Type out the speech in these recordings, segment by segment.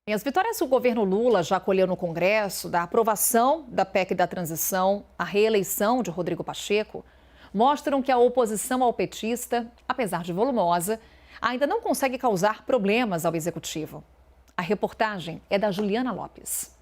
E as vitórias que o governo Lula já colheu no Congresso, da aprovação da PEC da transição, a reeleição de Rodrigo Pacheco, mostram que a oposição ao petista, apesar de volumosa, ainda não consegue causar problemas ao executivo. A reportagem é da Juliana Lopes.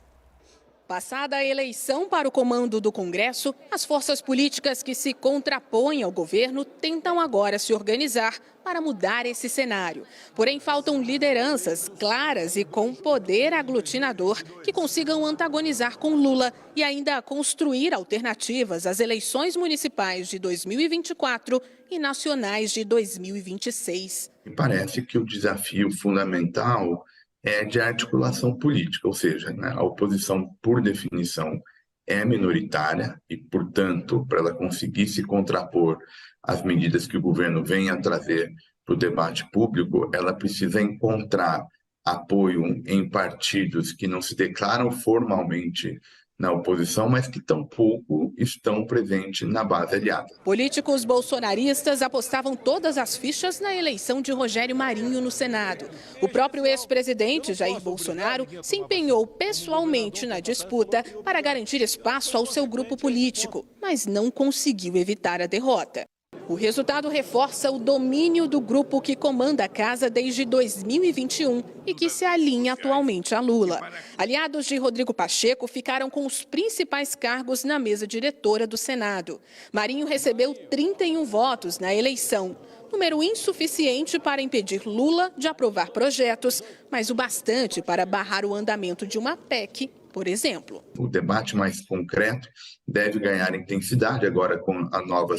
Passada a eleição para o comando do Congresso, as forças políticas que se contrapõem ao governo tentam agora se organizar para mudar esse cenário. Porém, faltam lideranças claras e com poder aglutinador que consigam antagonizar com Lula e ainda construir alternativas às eleições municipais de 2024 e nacionais de 2026. Me parece que o desafio fundamental é de articulação política, ou seja, né, a oposição, por definição, é minoritária e, portanto, para ela conseguir se contrapor às medidas que o governo vem a trazer para o debate público, ela precisa encontrar apoio em partidos que não se declaram formalmente na oposição, mas que tampouco estão presentes na base aliada. Políticos bolsonaristas apostavam todas as fichas na eleição de Rogério Marinho no Senado. O próprio ex-presidente Jair Bolsonaro se empenhou pessoalmente na disputa para garantir espaço ao seu grupo político, mas não conseguiu evitar a derrota. O resultado reforça o domínio do grupo que comanda a casa desde 2021 e que se alinha atualmente a Lula. Aliados de Rodrigo Pacheco ficaram com os principais cargos na mesa diretora do Senado. Marinho recebeu 31 votos na eleição, número insuficiente para impedir Lula de aprovar projetos, mas o bastante para barrar o andamento de uma PEC, por exemplo. O debate mais concreto deve ganhar intensidade agora com a nova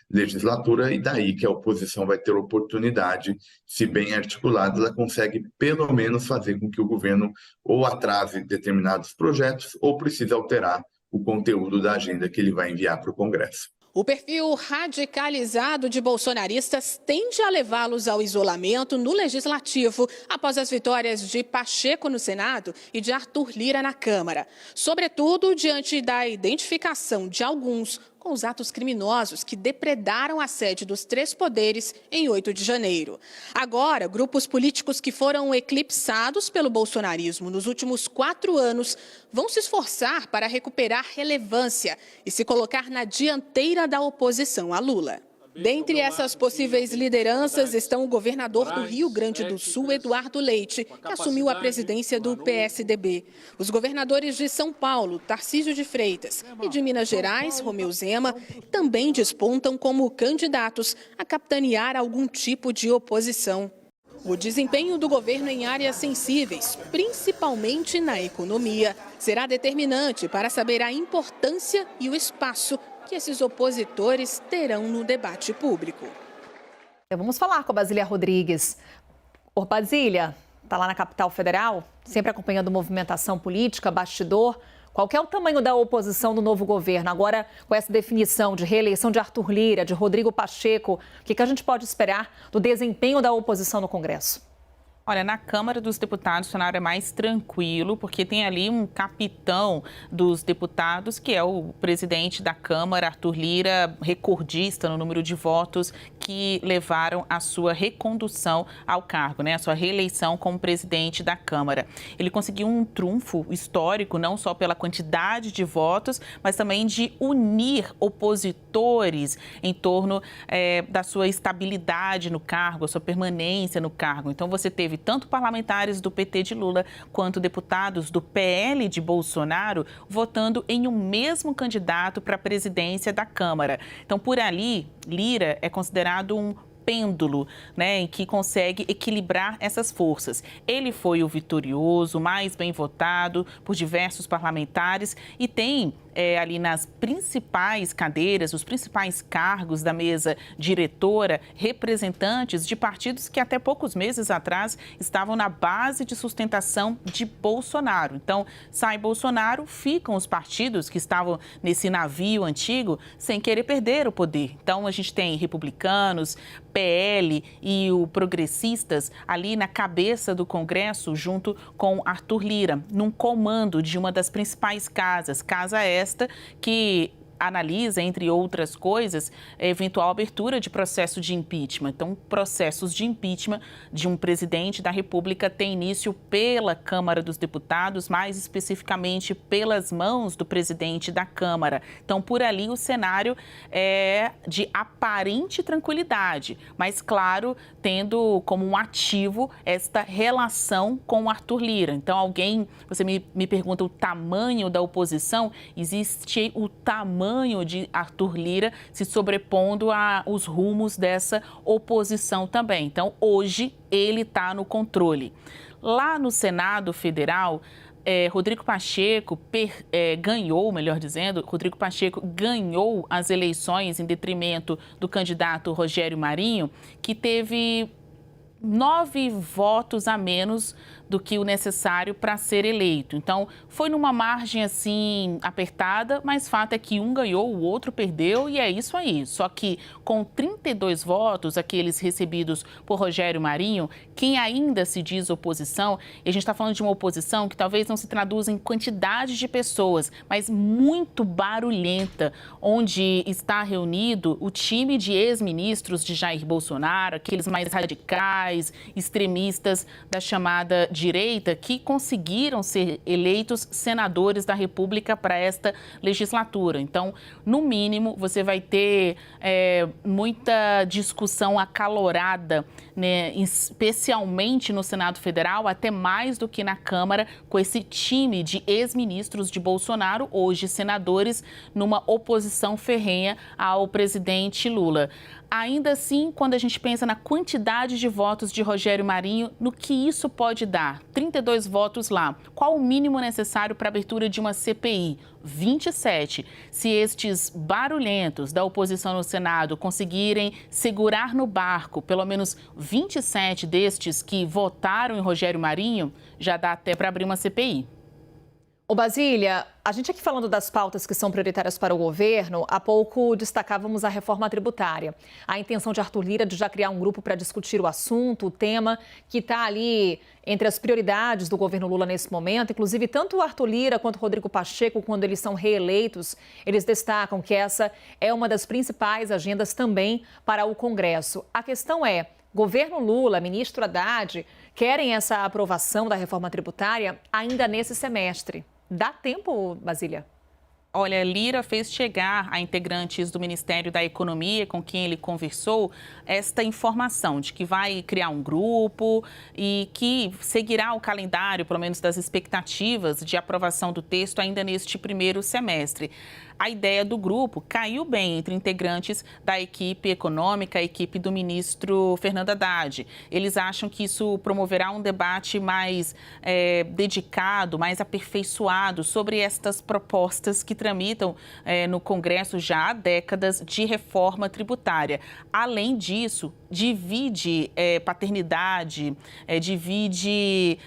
legislatura e daí que a oposição vai ter oportunidade, se bem articulada, ela consegue pelo menos fazer com que o governo ou atrase determinados projetos ou precise alterar o conteúdo da agenda que ele vai enviar para o Congresso. O perfil radicalizado de bolsonaristas tende a levá-los ao isolamento no Legislativo após as vitórias de Pacheco no Senado e de Arthur Lira na Câmara. Sobretudo diante da identificação de alguns com os atos criminosos que depredaram a sede dos três poderes em 8 de janeiro. Agora, grupos políticos que foram eclipsados pelo bolsonarismo nos últimos 4 anos vão se esforçar para recuperar relevância e se colocar na dianteira da oposição a Lula. Dentre essas possíveis lideranças estão o governador do Rio Grande do Sul, Eduardo Leite, que assumiu a presidência do PSDB. Os governadores de São Paulo, Tarcísio de Freitas, e de Minas Gerais, Romeu Zema, também despontam como candidatos a capitanear algum tipo de oposição. O desempenho do governo em áreas sensíveis, principalmente na economia, será determinante para saber a importância e o espaço que esses opositores terão no debate público. Vamos falar com a Basília Rodrigues. Ô, Basília, está lá na capital federal, sempre acompanhando movimentação política, bastidor. Qual que é o tamanho da oposição do novo governo? Agora, com essa definição de reeleição de Arthur Lira, de Rodrigo Pacheco, o que a gente pode esperar do desempenho da oposição no Congresso? Olha, na Câmara dos Deputados o cenário é mais tranquilo, porque tem ali um capitão dos deputados, que é o presidente da Câmara, Arthur Lira, recordista no número de votos que levaram a sua recondução ao cargo, né? A sua reeleição como presidente da Câmara. Ele conseguiu um trunfo histórico, não só pela quantidade de votos, mas também de unir opositores em torno da sua estabilidade no cargo, a sua permanência no cargo. Então, você teve tanto parlamentares do PT de Lula quanto deputados do PL de Bolsonaro votando em um mesmo candidato para a presidência da Câmara. Então, por ali, Lira é considerado um pêndulo, né, em que consegue equilibrar essas forças. Ele foi o vitorioso, mais bem votado por diversos parlamentares e tem ali nas principais cadeiras, os principais cargos da mesa diretora, representantes de partidos que até poucos meses atrás estavam na base de sustentação de Bolsonaro. Então, sai Bolsonaro, ficam os partidos que estavam nesse navio antigo sem querer perder o poder. Então, a gente tem republicanos, PL e o Progressistas ali na cabeça do Congresso, junto com Arthur Lira, num comando de uma das principais casas, casa esta que analisa, entre outras coisas, a eventual abertura de processo de impeachment. Então, processos de impeachment de um presidente da República têm início pela Câmara dos Deputados, mais especificamente pelas mãos do presidente da Câmara. Então, por ali, o cenário é de aparente tranquilidade, mas, claro, tendo como um ativo esta relação com o Arthur Lira. Então, você me pergunta o tamanho da oposição, existe o tamanho de Arthur Lira se sobrepondo aos rumos dessa oposição também. Então, hoje, ele está no controle. Lá no Senado Federal, Rodrigo Pacheco ganhou as eleições em detrimento do candidato Rogério Marinho, que teve 9 votos a menos do que o necessário para ser eleito. Então, foi numa margem assim apertada, mas fato é que um ganhou, o outro perdeu e é isso aí. Só que com 32 votos, aqueles recebidos por Rogério Marinho, quem ainda se diz oposição, e a gente está falando de uma oposição que talvez não se traduza em quantidade de pessoas, mas muito barulhenta, onde está reunido o time de ex-ministros de Jair Bolsonaro, aqueles mais radicais, extremistas da chamada direita, que conseguiram ser eleitos senadores da República para esta legislatura. Então, no mínimo, você vai ter muita discussão acalorada, né, especialmente no Senado Federal, até mais do que na Câmara, com esse time de ex-ministros de Bolsonaro, hoje senadores, numa oposição ferrenha ao presidente Lula. Ainda assim, quando a gente pensa na quantidade de votos de Rogério Marinho, no que isso pode dar? 32 votos lá. Qual o mínimo necessário para a abertura de uma CPI? 27. Se estes barulhentos da oposição no Senado conseguirem segurar no barco pelo menos 27 destes que votaram em Rogério Marinho, já dá até para abrir uma CPI. Ô Basília, a gente aqui falando das pautas que são prioritárias para o governo, há pouco destacávamos a reforma tributária. A intenção de Arthur Lira de já criar um grupo para discutir o assunto, o tema que está ali entre as prioridades do governo Lula nesse momento. Inclusive, tanto o Arthur Lira quanto o Rodrigo Pacheco, quando eles são reeleitos, eles destacam que essa é uma das principais agendas também para o Congresso. A questão é, governo Lula, ministro Haddad, querem essa aprovação da reforma tributária ainda nesse semestre. Dá tempo, Basília? Olha, Lira fez chegar a integrantes do Ministério da Economia, com quem ele conversou, esta informação de que vai criar um grupo e que seguirá o calendário, pelo menos das expectativas de aprovação do texto ainda neste primeiro semestre. A ideia do grupo caiu bem entre integrantes da equipe econômica, a equipe do ministro Fernando Haddad. Eles acham que isso promoverá um debate mais dedicado, mais aperfeiçoado sobre estas propostas que tramitam no Congresso já há décadas de reforma tributária. Além disso, divide paternidade, divide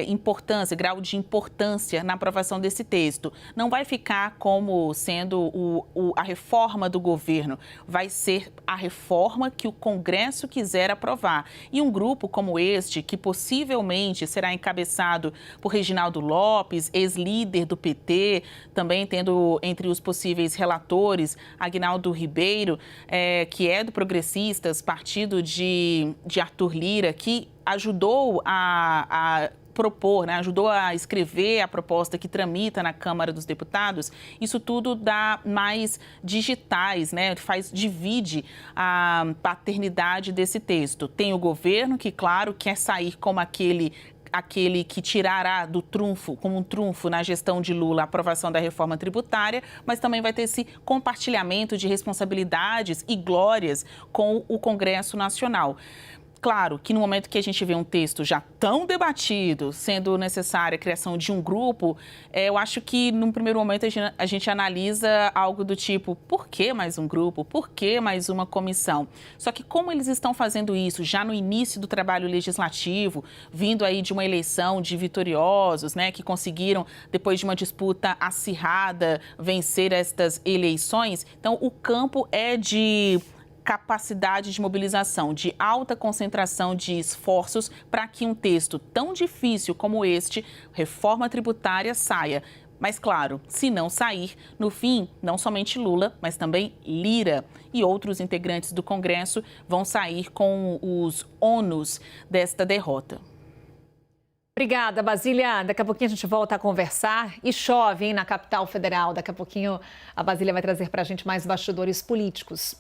importância, grau de importância na aprovação desse texto. Não vai ficar como sendo a reforma do governo, vai ser a reforma que o Congresso quiser aprovar. E um grupo como este, que possivelmente será encabeçado por Reginaldo Lopes, ex-líder do PT, também tendo entre os possíveis relatores Aguinaldo Ribeiro, que é do Progressistas, partido de Arthur Lira, que ajudou a propor, né, ajudou a escrever a proposta que tramita na Câmara dos Deputados. Isso tudo dá mais digitais, né, divide a paternidade desse texto. Tem o governo que, claro, quer sair como aquele que tirará do trunfo, como um trunfo na gestão de Lula, a aprovação da reforma tributária, mas também vai ter esse compartilhamento de responsabilidades e glórias com o Congresso Nacional. Claro que no momento que a gente vê um texto já tão debatido, sendo necessária a criação de um grupo, eu acho que num primeiro momento a gente analisa algo do tipo, por que mais um grupo? Por que mais uma comissão? Só que como eles estão fazendo isso já no início do trabalho legislativo, vindo aí de uma eleição de vitoriosos, né, que conseguiram, depois de uma disputa acirrada, vencer estas eleições, então o campo é de capacidade de mobilização, de alta concentração de esforços para que um texto tão difícil como este, reforma tributária, saia. Mas, claro, se não sair, no fim, não somente Lula, mas também Lira e outros integrantes do Congresso vão sair com os ônus desta derrota. Obrigada, Basília. Daqui a pouquinho a gente volta a conversar. E chove, hein, na capital federal. Daqui a pouquinho a Basília vai trazer para a gente mais bastidores políticos.